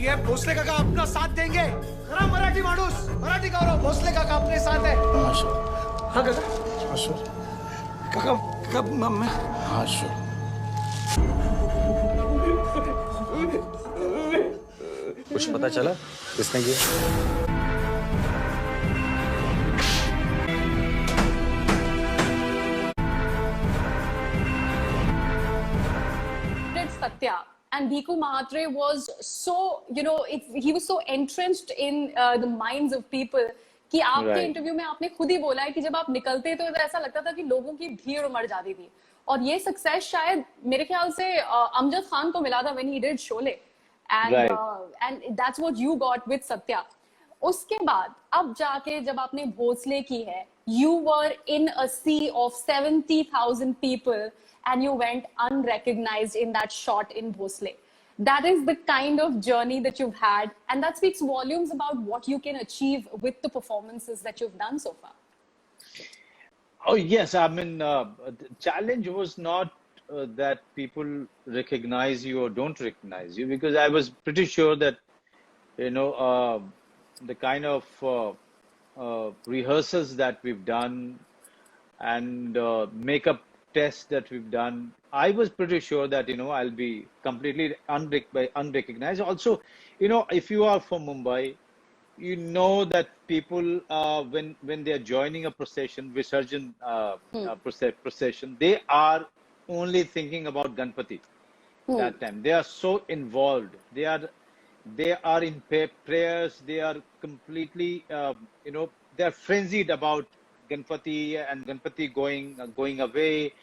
है, भोसले काका अपना साथ देंगे। खरा मराठी माणूस, मराठी गौरव, भोसले काका अपने साथ है। हाँ काका, हाँ सर, काका कब मैं, हाँ सर। कुछ पता चला किसने किया? Satya and Bhiku Mahatre was so, he was so entrenched in the minds of people कि आपके इंटरव्यू में आपने खुद ही बोला है कि जब आप निकलते तो ऐसा लगता था कि लोगों की भीड़ उमड़ जाती थी और ये सक्सेस शायद मेरे ख्याल से अमजद खान को मिला था when he did Sholay and that's what you got with Satya. उसके बाद अब जाके जब आपने भोसले की है, you were in a sea of 70,000 people and you went unrecognized in that shot in Bhonsle. That is the kind of journey that you've had, and that speaks volumes about what you can achieve with the performances that you've done so far. Oh yes, I mean, the challenge was not that people recognize you or don't recognize you, because I was pretty sure that, the kind of rehearsals that we've done and makeup tests that we've done, I was pretty sure that, I'll be completely unrecognized. Also, if you are from Mumbai, you know that people, when they are joining a procession, Visarjan procession, they are only thinking about Ganpati that time. They are so involved. They are in prayers. They are completely, they are frenzied about Ganpati and Ganpati going away.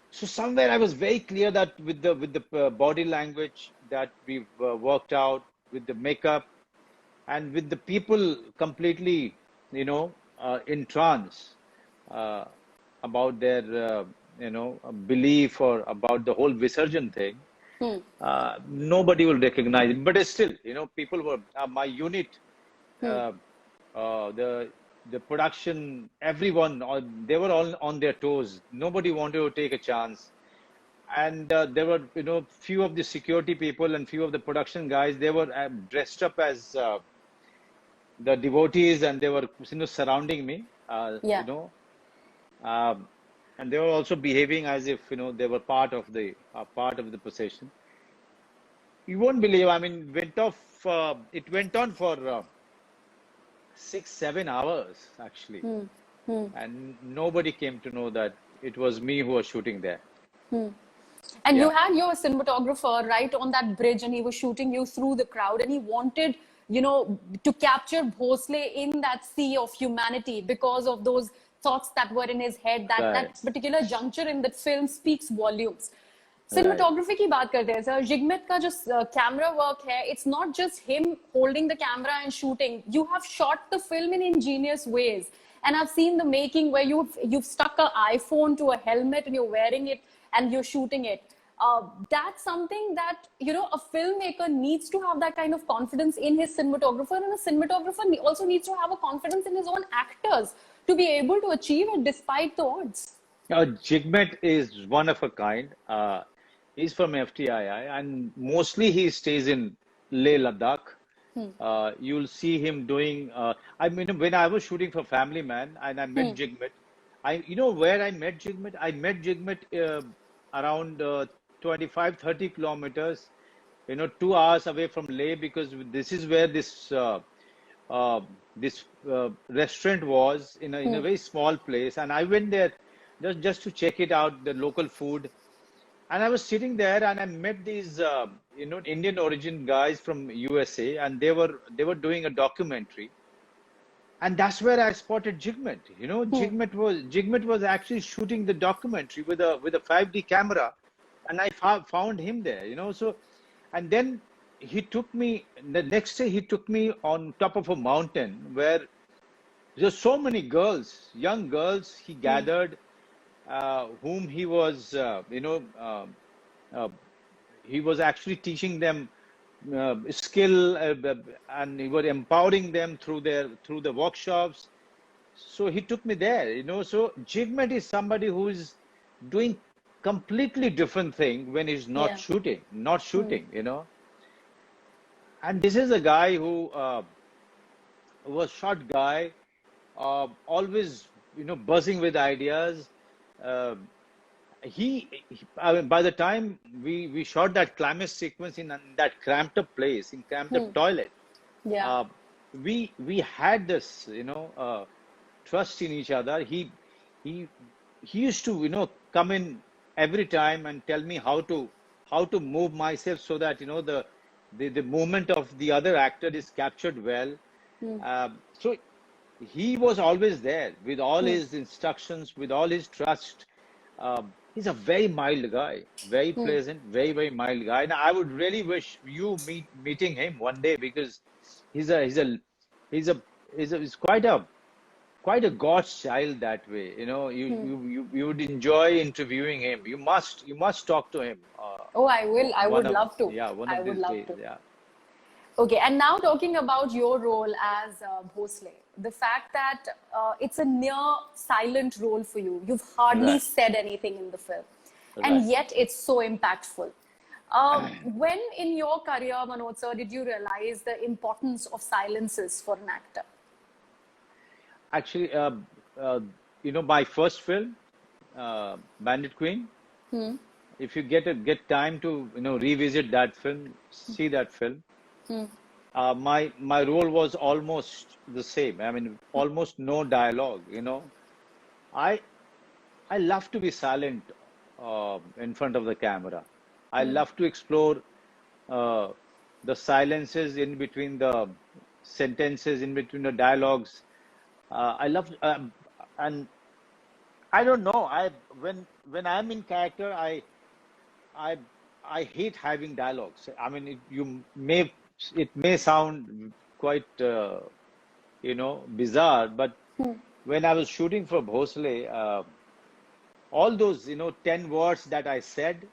So somewhere I was very clear that with the body language that we've worked out, with the makeup, and with the people completely, in trance about their, belief or about the whole Visarjan thing, nobody will recognize it. But still, people were my unit, the production, everyone, they were all on their toes. Nobody wanted to take a chance. And there were, few of the security people and few of the production guys, they were dressed up as the devotees, and they were, surrounding me, and they were also behaving as if, they were part of the procession. You won't believe, I mean, it went on for 6-7 hours actually, and nobody came to know that it was me who was shooting there. And you had your cinematographer right on that bridge, and he was shooting you through the crowd, and he wanted, to capture Bhonsle in that sea of humanity because of those thoughts that were in his head. That particular juncture in the film speaks volumes. Cinematography की बात करते हैं sir, Jigmet का जो camera work है, it's not just him holding the camera and shooting. You have shot the film in ingenious ways, and I've seen the making where you've stuck an iPhone to a helmet and you're wearing it and you're shooting it. That's something that, a filmmaker needs to have that kind of confidence in his cinematographer, and a cinematographer also needs to have a confidence in his own actors to be able to achieve it despite the odds. Jigmet is one of a kind. He's from FTII, and mostly he stays in Leh Ladakh. You'll see him doing. I mean, when I was shooting for Family Man, and I met Jigmet, where I met Jigmet? I met Jigmet around 25-30 kilometers, 2 hours away from Leh, because this is where this restaurant was in a very small place, and I went there just to check it out, the local food. And I was sitting there, and I met these, Indian origin guys from USA, and they were doing a documentary, and that's where I spotted Jigmet. Jigmet was actually shooting the documentary with a 5D camera, and I found him there. So, and then he took me. The next day, he took me on top of a mountain where there's so many girls, young girls. He gathered. Whom he was, he was actually teaching them skill, and he was empowering them through the workshops. So he took me there, So Jigmet is somebody who is doing completely different thing when he's not shooting, And this is a guy who was short guy, always, buzzing with ideas. Uh, I mean, by the time we shot that climax sequence in that cramped up place, in cramped up toilet, Yeah. uh, we had this, trust in each other. He he used to, come in every time and tell me how to move myself so that, the movement of the other actor is captured well. So he was always there with all his instructions, with all his trust. He's a very mild guy, very pleasant, very, very mild guy. And I would really wish you meeting him one day, because he's a he's a he's a he's quite a God's child that way. You would enjoy interviewing him. You must talk to him. Oh, I will. I would love to. Yeah, one I of would these love days. to. Yeah. Okay, and now talking about your role as Bhonsle, the fact that it's a near silent role for you. You've hardly Right. said anything in the film, Right. and yet it's so impactful. When in your career, Manoj sir, did you realize the importance of silences for an actor? Actually, my first film, Bandit Queen. If you get time to revisit that film, see that film. My role was almost the same. I mean, almost no dialogue. I I love to be silent in front of the camera. I love to explore uh, the silences in between the sentences, in between the dialogues. I love, and I don't know. When I'm in character, I I hate having dialogues. I mean, it may sound quite bizarre, but when I was shooting for Bhosle, all those 10 words that I said,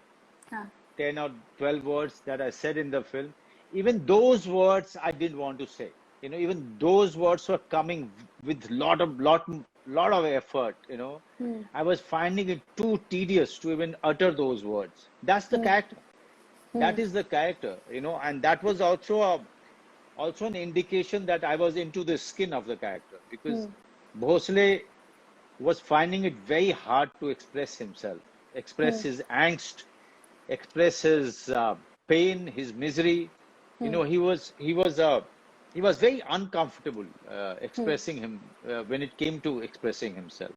Huh. 10 or 12 words that I said in the film, even those words I didn't want to say. Even those words were coming with lot of effort. I was finding it too tedious to even utter those words. That's the character. That is the character. And that was also an indication that I was into the skin of the character, because Bhosle was finding it very hard to express himself, express his angst, express his pain, his misery. He was very uncomfortable expressing him when it came to expressing himself.